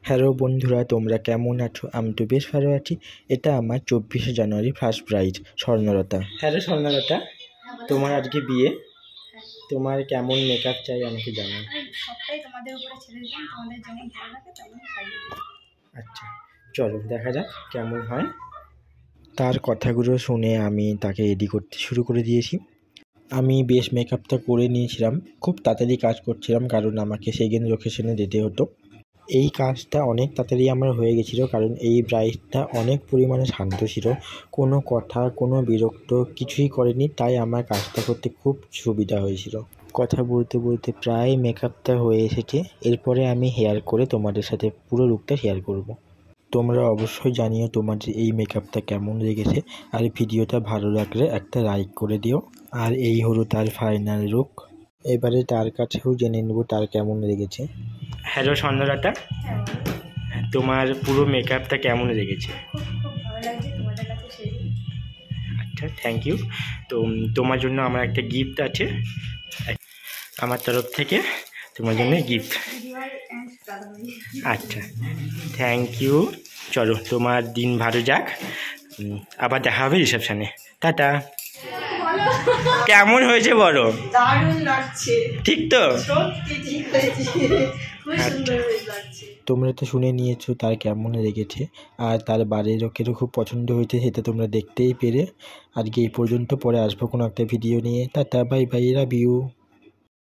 Hello বন্ধুরা, তোমরা কেমন আছো? আমি তো বেশ ভালো আছি। এটা আমার 24শে জানুয়ারি ফার্স্ট ব্রাইড স্বর্ণলতা। হ্যালো স্বর্ণলতা, তোমার আজকে বিয়ে, তোমার কেমন মেকআপ চাই আমাকে জানাও। সবটাই তোমাদের উপরে ছেড়ে দিলাম, তোমাদের যেমন ভালো লাগে তেমন সাজিয়ে দিলাম। আচ্ছা, চলো দেখা যাক কেমন হয়। তার কথাগুলো শুনে আমি তাকে রেডি করতে শুরু করে দিয়েছি। আমি বেশ মেকআপটা করে নিয়েছিলাম, খুব তাড়াতাড়ি কাজ করছিলাম কারণ আমাকে সেকেন্ড লোকেশনে যেতে হতো। এই কাজটা অনেক তাড়াতাড়ি আমার হয়ে গেছিলো কারণ এই ব্রাইডটা অনেক পরিমাণে শান্ত ছিল, কোনো কথা কোনো বিরক্ত কিছুই করেনি, তাই আমার কাজটা করতে খুব সুবিধা হয়েছিল। কথা বলতে বলতে প্রায় মেকআপটা হয়ে এসেছে। এরপরে আমি হেয়ার করে তোমাদের সাথে পুরো লুকটা শেয়ার করব। তোমরা অবশ্যই জানিও তোমাদের এই মেকআপটা কেমন লেগেছে, আর ভিডিওটা ভালো লাগলে একটা লাইক করে দিও। আর এই হলো তার ফাইনাল লুক। এবারে তার কাছেও জেনে নেব তার কেমন লেগেছে। হ্যালো স্বর্ণলতা, তোমার পুরো মেকআপটা কেমন লেগেছে? খুব ভালো লাগছে তোমাদের কাছে সেরে। আচ্ছা, থ্যাংক ইউ। তো তোমার জন্য আমার একটা গিফট আছে, আমার তরফ থেকে তোমার জন্য গিফট। আচ্ছা, থ্যাংক ইউ। চলো, তোমার দিন ভালো যাক, আবার দেখা হবে রিসেপশনে। টাটা। কেমন হয়েছে বলো? দারুণ লাগছে। ঠিক তো? সত্যি ঠিক হয়েছে, খুব সুন্দর লাগছে। তোমরা তো শুনে নিয়েছো তার কেমন লেগেছে, আর তার বাড়ির লোকেরও খুব পছন্দ হয়েছে, সেটা তোমরা দেখতেই পেরে। আজকে এই পর্যন্ত, পরে আসবো কোনো একটা ভিডিও নিয়ে। Tata, bye bye, love you.